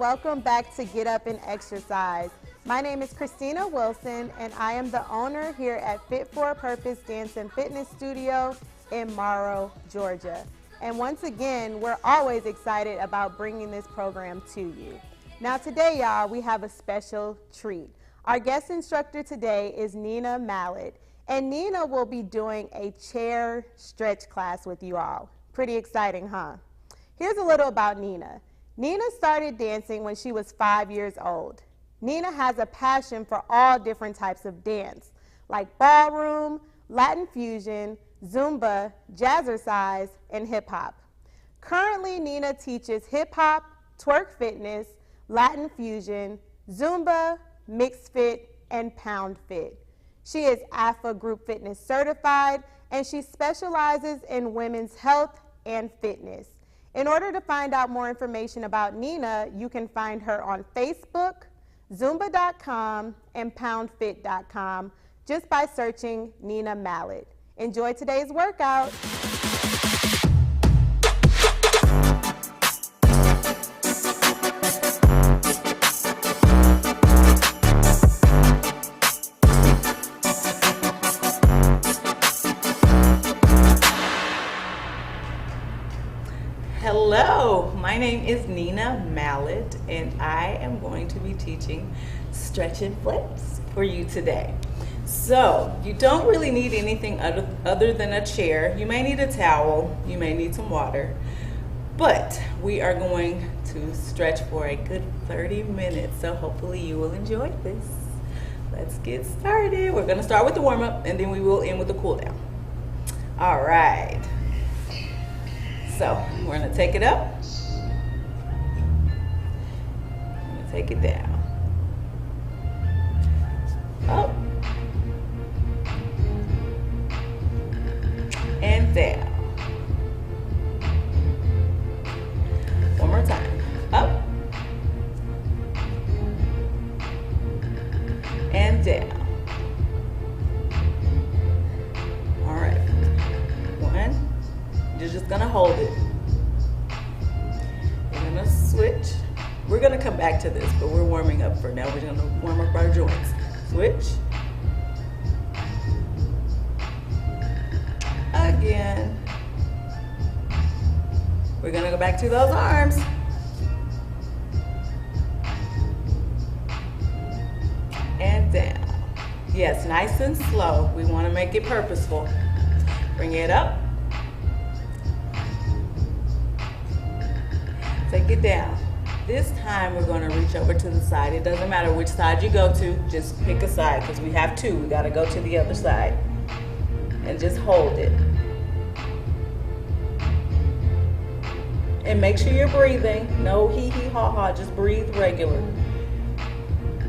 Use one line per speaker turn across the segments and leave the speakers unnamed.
welcome back to Get Up and Exercise. My name is Christina Wilson, and I am the owner here at Fit for a Purpose Dance and Fitness Studio in Morrow, Georgia. And once again, we're always excited about bringing this program to you. Now today, y'all, we have a special treat. Our guest instructor today is Nina Mallet, and Nina will be doing a chair stretch class with you all. Pretty exciting, huh? Here's a little about Nina. Nina started dancing when she was 5 years old. Nina has a passion for all different types of dance, like ballroom, Latin fusion, Zumba, jazzercise, and hip hop. Currently, Nina teaches hip hop, twerk fitness, Latin fusion, Zumba, mixed fit, and pound fit. She is AFA Group Fitness certified, and she specializes in women's health and fitness. In order to find out more information about Nina, you can find her on Facebook, Zumba.com, and PoundFit.com just by searching Nina Mallet. Enjoy today's workout.
Hello, my name is Nina Mallet, and I am going to be teaching stretch and flips for you today. So, you don't really need anything other than a chair. You may need a towel, you may need some water, but we are going to stretch for a good 30 minutes, so hopefully you will enjoy this. Let's get started. We're going to start with the warm-up, and then we will end with the cool-down. All right. So we're going to take it up, take it down, up, and down. One more time, up, and down. All right, one. You're just gonna hold it. We're gonna switch. We're gonna come back to this, but we're warming up for now. We're gonna warm up our joints. Switch. Again. We're gonna go back to those arms. And down. Yes, nice and slow. We wanna make it purposeful. Bring it up. Take it down. This time we're going to reach over to the side. It doesn't matter which side you go to, just pick a side because we have two. We got to go to the other side. And just hold it. And make sure you're breathing. No hee hee ha ha, just breathe regular.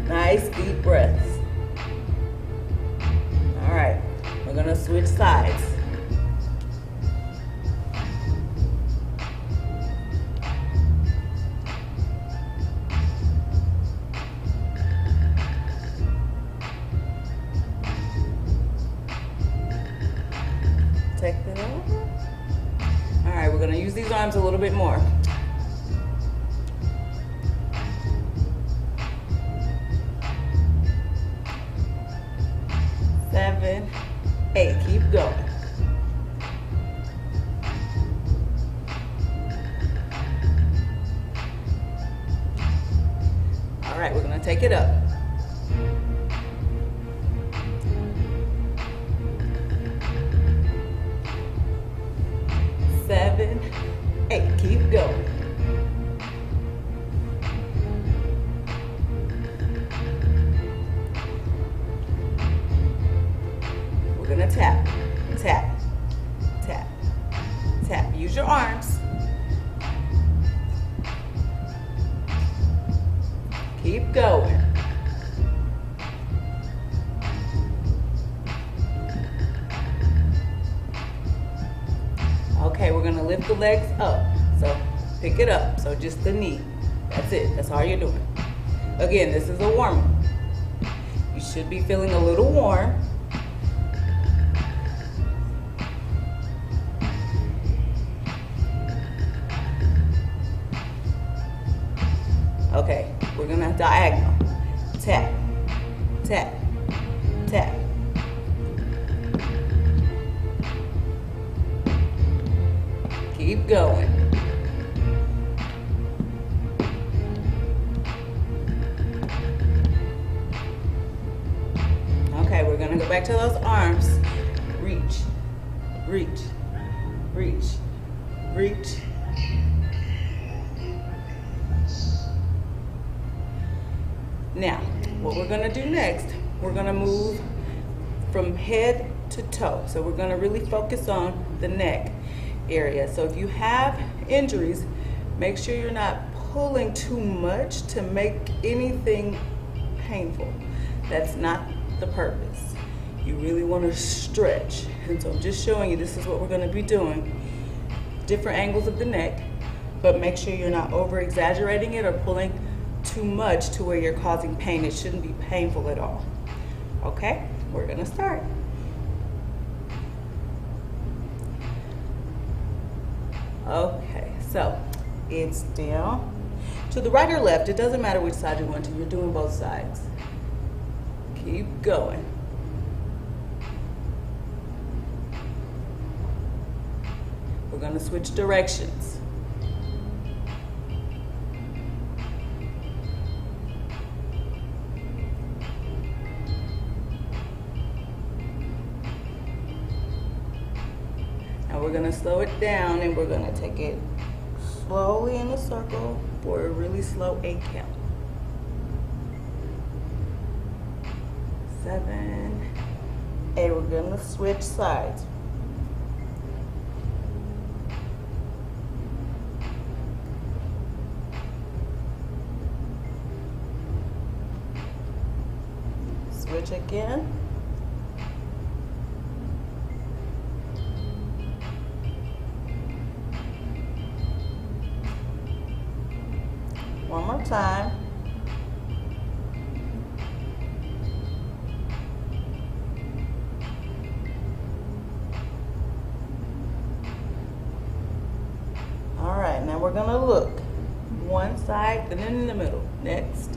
Nice deep breaths. All right, we're going to switch sides. Take that over. All right, we're gonna use these arms a little bit more. Seven, 8, keep going. All right, we're gonna take it up. 7, 8, keep going. We're gonna tap, tap, tap, tap. Use your arms. Keep going. Okay, we're gonna lift the legs up. So pick it up. So just the knee. That's it. That's all you're doing. Again, this is a warm-up. You should be feeling a little warm. Okay, we're gonna diagonal. Tap, tap, tap. Keep going. Okay, we're gonna go back to those arms. Reach, reach, reach, reach. Now, what we're gonna do next, we're gonna move from head to toe. So we're gonna really focus on the neck area. So if you have injuries, make sure you're not pulling too much to make anything painful. That's not the purpose. You really want to stretch. And so I'm just showing you this is what we're going to be doing. Different angles of the neck, but make sure you're not over exaggerating it or pulling too much to where you're causing pain. It shouldn't be painful at all. Okay, we're going to start. Okay, so it's down to the right or left. It doesn't matter which side you want to. You're doing both sides. Keep going. We're going to switch directions. Now we're going to slow it down and we're going to take it slowly in a circle for a really slow 8 count. 7, 8. We're going to switch sides. Switch again. One more time. All right, now we're gonna look one side and then in the middle. Next.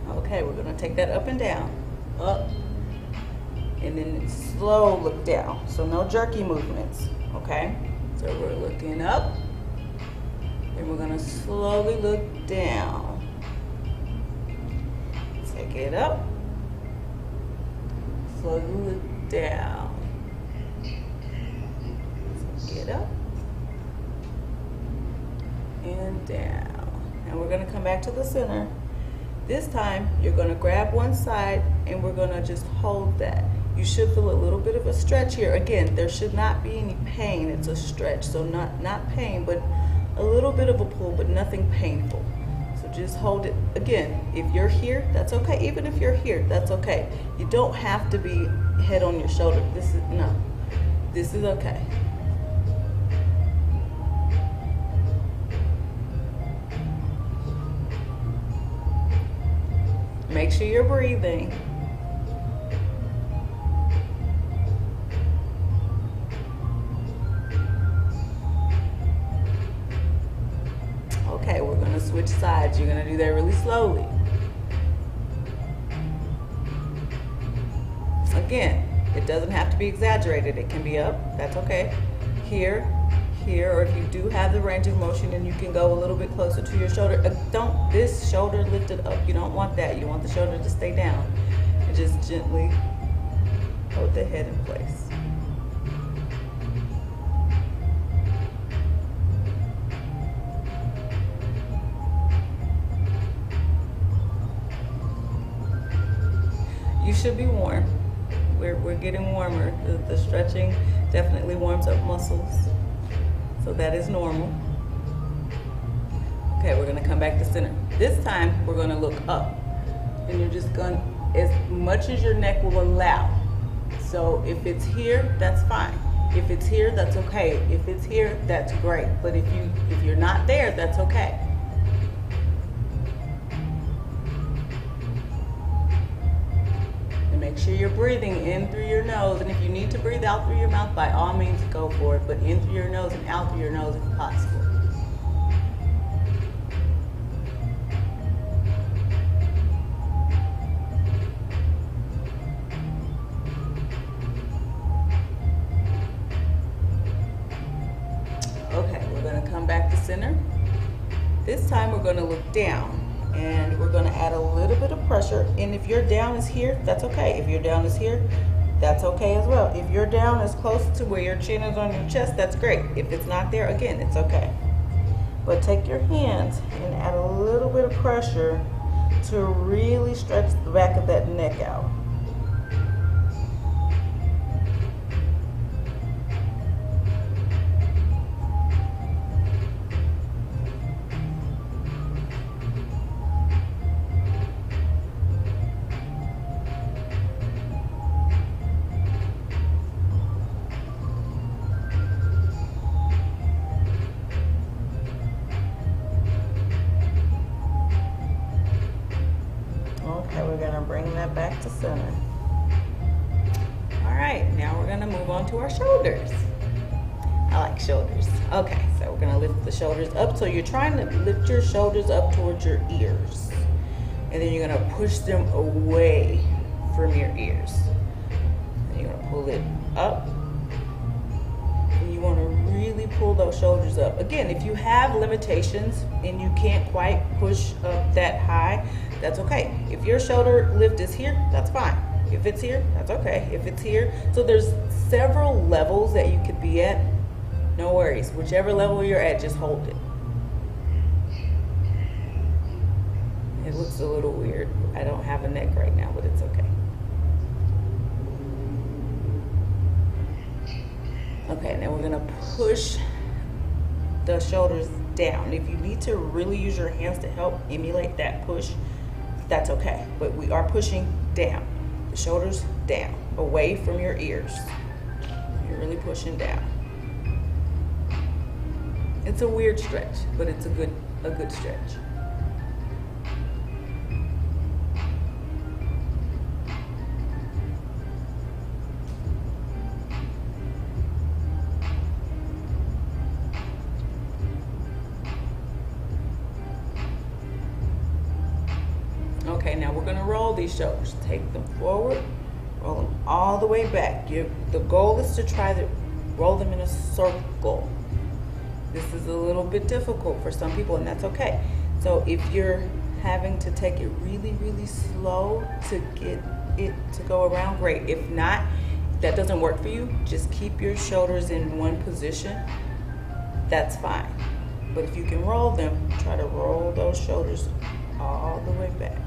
Okay, we're gonna take that up and down, up, and then slow look down. So no jerky movements, okay? So we're looking up, and we're gonna slowly look down. Take it up, slowly look down. Take it up, and down. And we're gonna come back to the center. This time, you're gonna grab one side and we're gonna just hold that. You should feel a little bit of a stretch here. Again, there should not be any pain. It's a stretch, so not pain, but a little bit of a pull, but nothing painful. So just hold it. Again, if you're here, that's okay. Even if you're here, that's okay. You don't have to be head on your shoulder. This is okay. Make sure you're breathing. Okay, we're going to switch sides. You're going to do that really slowly. Again, it doesn't have to be exaggerated. It can be up. That's okay. Here, or if you do have the range of motion and you can go a little bit closer to your shoulder. This shoulder lifted up. You don't want that. You want the shoulder to stay down. And just gently hold the head in place. You should be warm. We're getting warmer. The stretching definitely warms up muscles. So that is normal. Okay, we're gonna come back to center. This time, we're gonna look up. And you're just gonna, as much as your neck will allow. So if it's here, that's fine. If it's here, that's okay. If it's here, that's great. But if you're not there, that's okay. sure you're breathing in through your nose, and if you need to breathe out through your mouth, by all means go for it, but in through your nose and out through your nose if possible. Okay, we're going to come back to center. This time we're going to look down, and we're going to add a little bit of pressure. And if your down is here, that's okay. If your down is here, that's okay as well. If your down is close to where your chin is on your chest, that's great. If it's not there, again, it's okay. But take your hands and add a little bit of pressure to really stretch the back of that neck out. Okay, we're going to bring that back to center. All right, now we're going to move on to our shoulders. I like shoulders. Okay, so we're going to lift the shoulders up. So you're trying to lift your shoulders up towards your ears. And then you're going to push them away from your ears. And you're going to pull it up. And you want to really pull those shoulders up. Again, if you have limitations and you can't quite push up that high, that's okay. If your shoulder lift is here, that's fine. If it's here, that's okay. If it's here, so there's several levels that you could be at. No worries. Whichever level you're at, just hold it. It looks a little weird. I don't have a neck right now, but it's okay. Okay, now we're gonna push the shoulders down. If you need to really use your hands to help emulate that push, that's okay. But we are pushing down. The shoulders down, away from your ears. You're really pushing down. It's a weird stretch, but it's a good stretch. Okay, now we're gonna roll these shoulders. Take them forward, roll them all the way back. The goal is to try to roll them in a circle. This is a little bit difficult for some people, and that's okay. So if you're having to take it really, really slow to get it to go around, great. If not, that doesn't work for you, just keep your shoulders in one position. That's fine. But if you can roll them, try to roll those shoulders all the way back.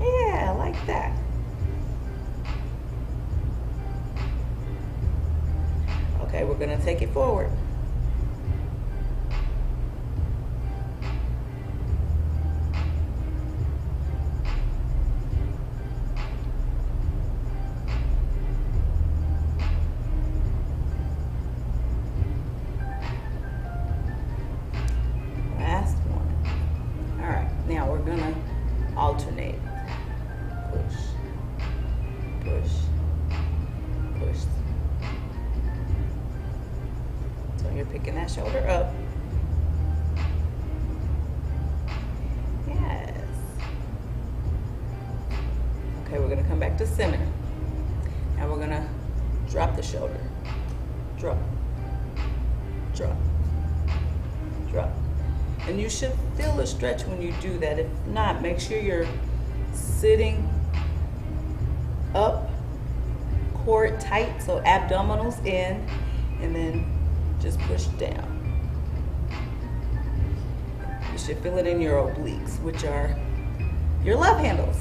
Yeah, like that. Okay, we're gonna take it forward. Last one. All right, now we're gonna alternate. Push, push, push. So you're picking that shoulder up. Yes. Okay, we're gonna come back to center. Now we're gonna drop the shoulder. Drop, drop, drop. And you should feel a stretch when you do that. If not, make sure you're sitting up, core tight, so abdominals in, and then just push down. You should feel it in your obliques, which are your love handles.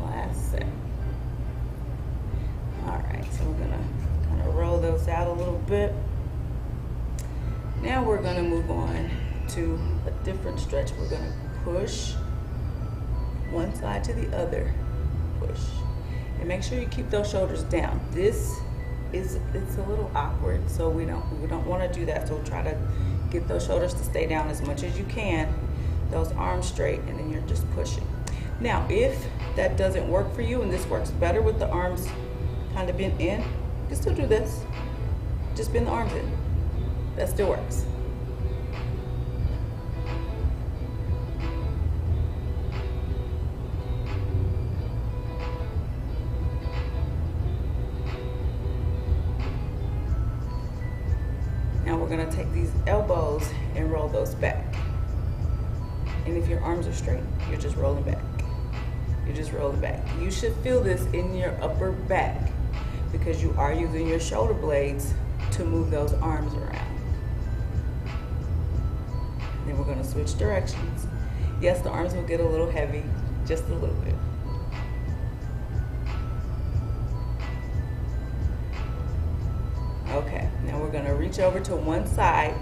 Last set. All right, so we're gonna kind of roll those out a little bit. Now we're gonna move on to a different stretch. We're gonna push one side to the other, push. And make sure you keep those shoulders down. This it's a little awkward, so we don't want to do that. So try to get those shoulders to stay down as much as you can, those arms straight, and then you're just pushing. Now, if that doesn't work for you and this works better with the arms kind of bent in, you can still do this. Just bend the arms in. That still works. Now we're going to take these elbows and roll those back. And if your arms are straight, you're just rolling back. You're just rolling back. You should feel this in your upper back because you are using your shoulder blades to move those arms around. Then we're going to switch directions. Yes, the arms will get a little heavy, just a little bit. Okay, now we're going to reach over to one side,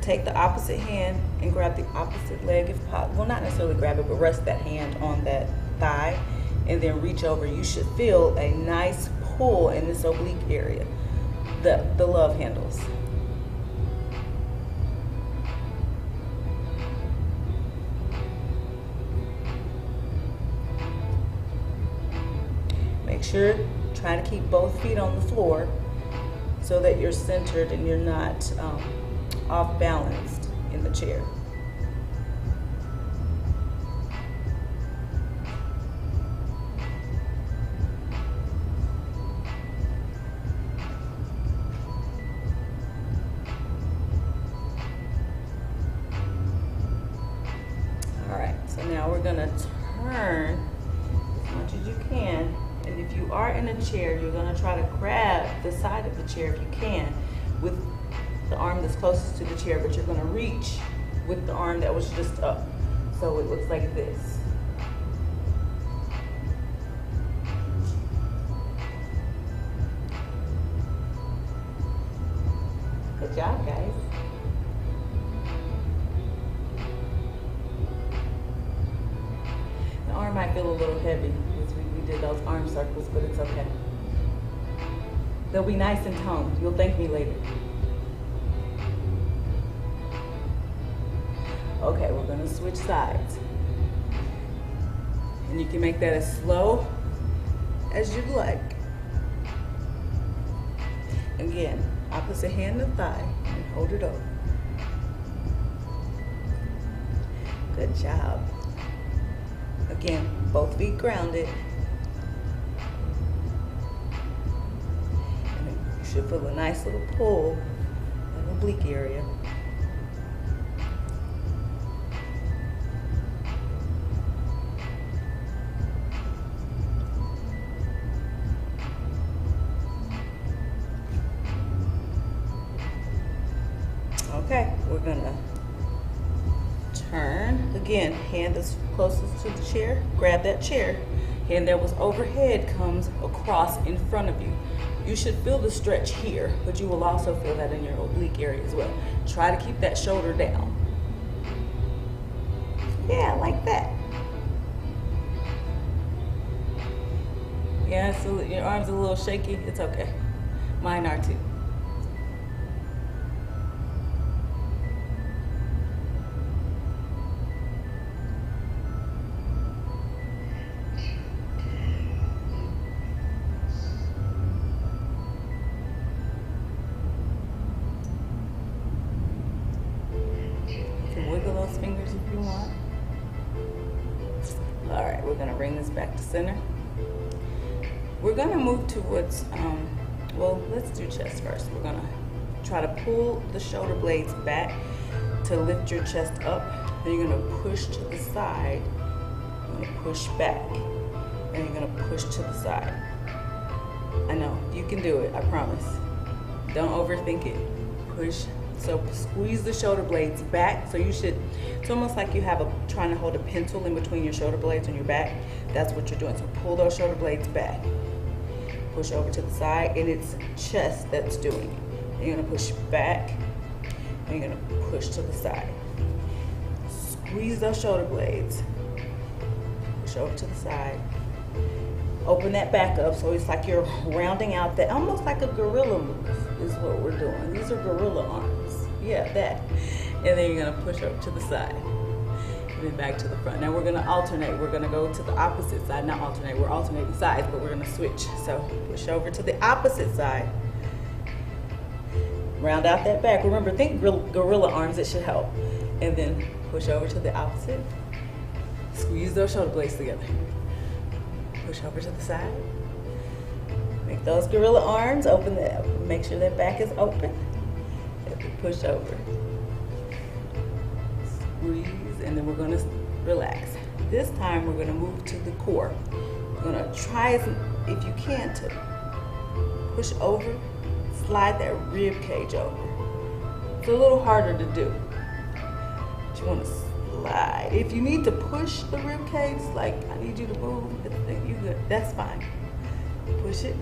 take the opposite hand and grab the opposite leg if possible. Well, not necessarily grab it, but rest that hand on that thigh and then reach over. You should feel a nice pull in this oblique area, the love handles. Make sure, try to keep both feet on the floor so that you're centered and you're not off balanced in the chair. All right, so now we're gonna turn as much as you can. And if you are in a chair, you're going to try to grab the side of the chair if you can with the arm that's closest to the chair, but you're going to reach with the arm that was just up. So it looks like this. Good job, guys. The arm might feel a little heavy. We did those arm circles, but it's okay. They'll be nice and toned. You'll thank me later. Okay, we're gonna switch sides. And you can make that as slow as you'd like. Again, opposite hand to thigh and hold it up. Good job. Again, both feet grounded. You should feel a nice little pull in the oblique area. Okay, we're gonna turn. Again, hand that's closest to the chair, grab that chair. Hand that was overhead comes across in front of you. You should feel the stretch here, but you will also feel that in your oblique area as well. Try to keep that shoulder down. Yeah, like that. Yeah, so your arms are a little shaky. It's okay. Mine are too. Wiggle those fingers if you want. All right, we're gonna bring this back to center. We're gonna move towards, well, let's do chest first. We're gonna try to pull the shoulder blades back to lift your chest up. Then you're gonna push to the side. You're gonna push back. And you're gonna push to the side. I know, you can do it, I promise. Don't overthink it. Push. So squeeze the shoulder blades back. So you should, it's almost like you have trying to hold a pencil in between your shoulder blades on your back. That's what you're doing. So pull those shoulder blades back. Push over to the side, and it's chest that's doing it. And you're gonna push back, and you're gonna push to the side. Squeeze those shoulder blades. Push over to the side. Open that back up so it's like you're rounding out that, almost like a gorilla move is what we're doing. These are gorilla arms. Yeah, that. And then you're gonna push up to the side. And then back to the front. Now we're gonna alternate. We're gonna go to the opposite side. Not alternate, we're alternating sides, but we're gonna switch. So push over to the opposite side. Round out that back. Remember, think gorilla arms, it should help. And then push over to the opposite. Squeeze those shoulder blades together. Push over to the side. Make those gorilla arms, open that, make sure that back is open. And then push over. Squeeze, and then we're gonna relax. This time we're gonna move to the core. We're gonna try, if you can, to push over, slide that rib cage over. It's a little harder to do. But you wanna slide. If you need to push the rib cage, like I need you to move, you good. That's fine. Push it.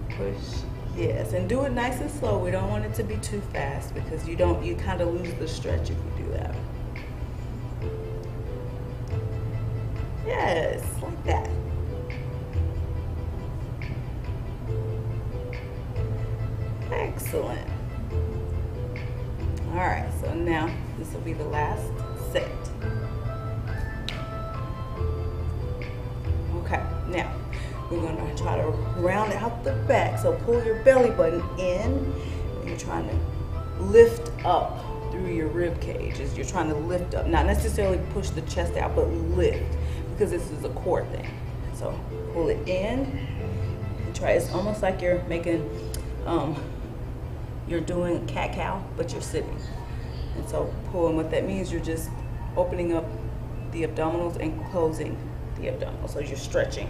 Push. Yes, and do it nice and slow. We don't want it to be too fast because you kind of lose the stretch if you do that. Yes, like that. Excellent. All right, so now this will be the last set. Okay, now we're gonna try to round out the back. So pull your belly button in, and you're trying to lift up through your rib cage. As you're trying to lift up, not necessarily push the chest out, but lift, because this is a core thing. So pull it in, and try. It's almost like you're making, you're doing cat-cow, but you're sitting. And so pull, and what that means, you're just opening up the abdominals and closing the abdominals. So you're stretching.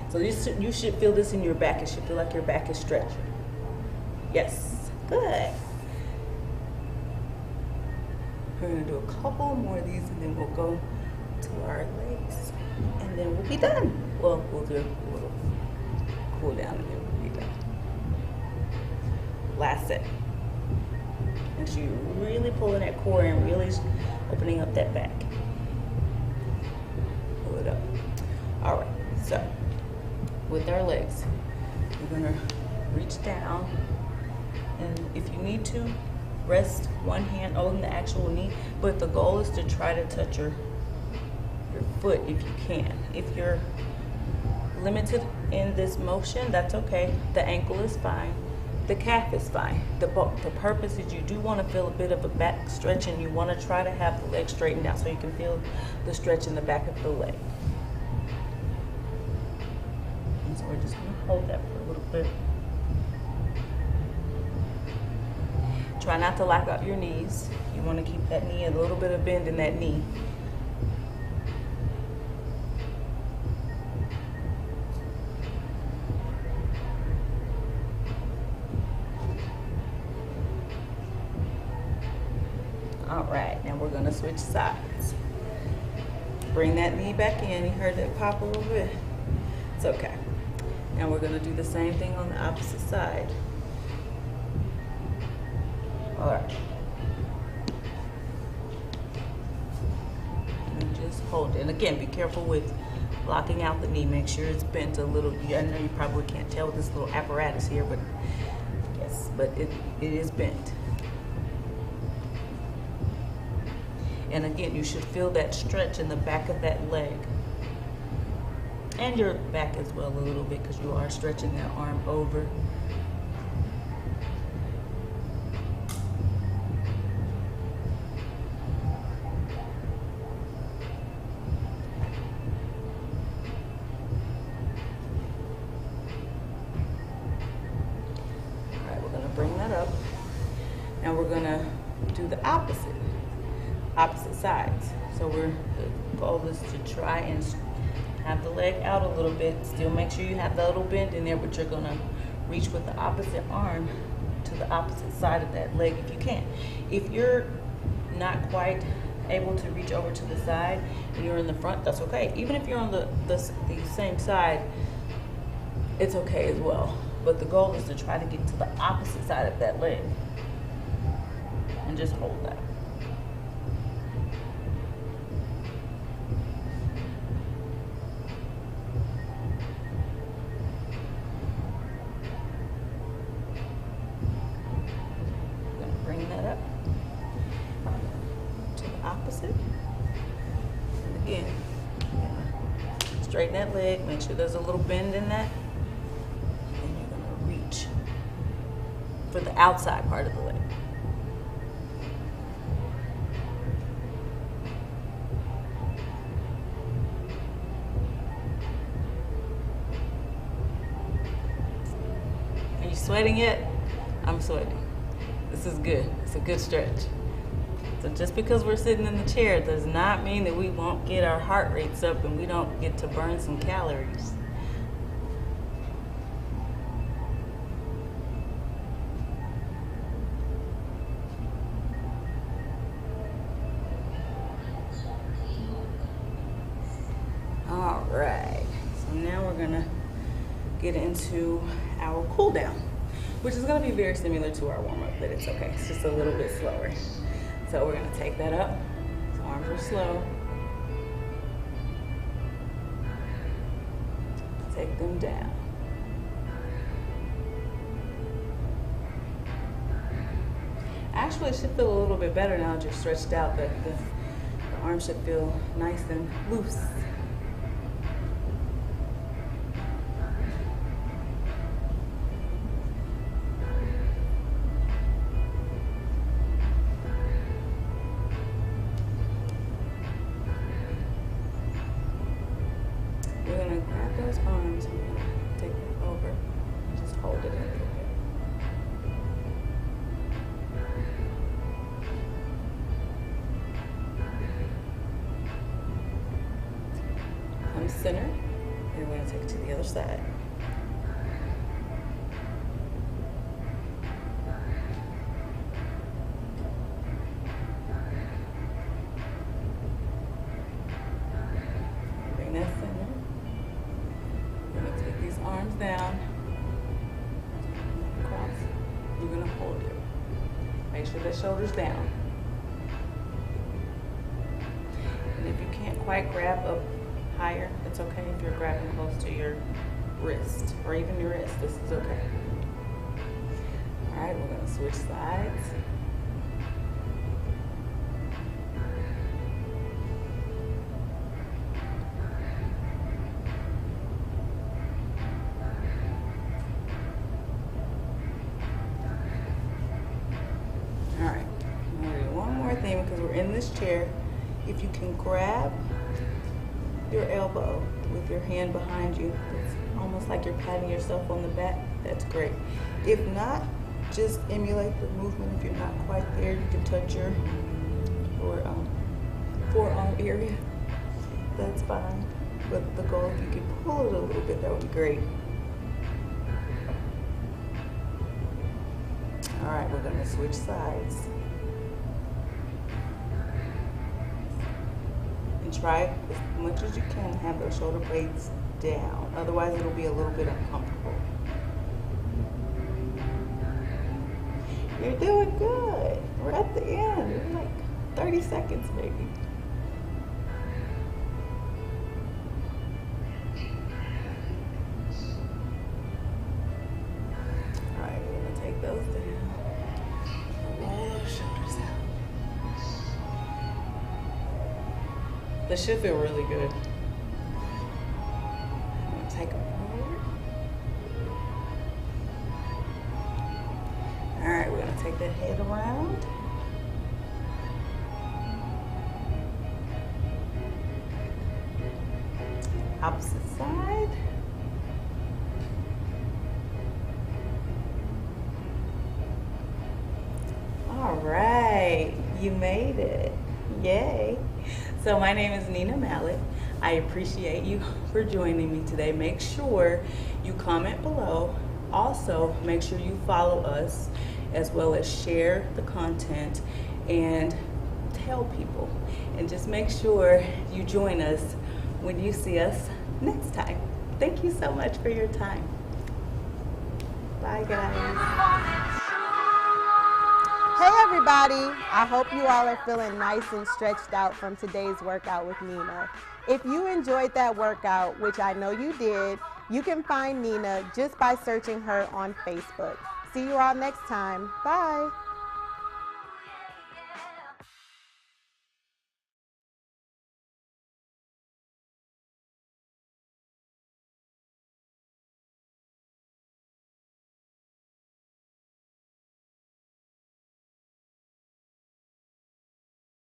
So you should feel this in your back. It should feel like your back is stretching. Yes, good. We're gonna do a couple more of these, and then we'll go to our legs, and then we'll be done. Well, we'll do a little cool down, and then we'll be done. Last set. And so you're really pulling that core and really opening up that back. Pull it up. All right, so with our legs, we're gonna reach down, and if you need to, rest one hand on the actual knee, but the goal is to try to touch your foot if you can. If you're limited in this motion, that's okay. The ankle is fine. The calf is fine. The purpose is you do want to feel a bit of a back stretch, and you want to try to have the leg straightened out so you can feel the stretch in the back of the leg. And so we're just going to hold that for a little bit. Try not to lock out your knees. You want to keep that knee, a little bit of bend in that knee. All right, now we're gonna switch sides. Bring that knee back in. You heard that pop a little bit? It's okay. Now we're gonna do the same thing on the opposite side. All right. And just hold it. And again, be careful with locking out the knee. Make sure it's bent a little. I know you probably can't tell with this little apparatus here, but yes, but it is bent. And again, you should feel that stretch in the back of that leg. And your back as well a little bit, because you are stretching that arm over. All right, we're gonna bring that up. Now we're gonna do the opposite sides. So the goal is to try and have the leg out a little bit. Still make sure you have that little bend in there, but you're gonna reach with the opposite arm to the opposite side of that leg if you can. If you're not quite able to reach over to the side and you're in the front, that's okay. Even if you're on the same side, it's okay as well. But the goal is to try to get to the opposite side of that leg and just hold that. straighten that leg, make sure there's a little bend in that. And you're gonna reach for the outside part of the leg. Are you sweating yet? I'm sweating. This is good. It's a good stretch. So just because we're sitting in the chair does not mean that we won't get our heart rates up and we don't get to burn some calories. All right, so now we're gonna get into our cool down, which is gonna be very similar to our warm up, but it's okay. It's just a little bit slower. So we're gonna take that up. So arms are slow. Take them down. Actually, it should feel a little bit better now that you're stretched out. The arms should feel nice and loose. We're gonna grab those arms and we're gonna take them over and just hold it a little bit. Come center, and we're gonna take it to the other side. Bring that center. We're gonna take these arms down, cross. You're gonna hold it. Make sure the shoulder's down. And if you can't quite grab up higher, it's okay if you're grabbing close to your wrist or even your wrist. This is okay. All right, we're gonna switch sides. All right, I'm gonna do one more thing because we're in this chair. If you can grab your elbow with your hand behind you, it's almost like you're patting yourself on the back, that's great. If not, just emulate the movement. If you're not quite there, you can touch your forearm area, that's fine. But the goal, if you can pull it a little bit, that would be great. All right, we're gonna switch sides. And try as much as you can to have those shoulder blades down. Otherwise, it'll be a little bit uncomfortable. You're doing good. We're at the end. You're like 30 seconds, maybe. All right, we're gonna take those down. Roll those shoulders out. This should feel really good. I'm gonna take them forward. All right, we're gonna take that head around. Opposite side. All right, you made it. Yay. So my name is Nina Mallet. I appreciate you for joining me today. Make sure you comment below. Also, make sure you follow us as well as share the content and tell people. And just make sure you join us when you see us next time. Thank you so much for your time. Bye, guys.
Hey everybody, I hope you all are feeling nice and stretched out from today's workout with Nina. If you enjoyed that workout, which I know you did, you can find Nina just by searching her on Facebook. See you all next time. Bye.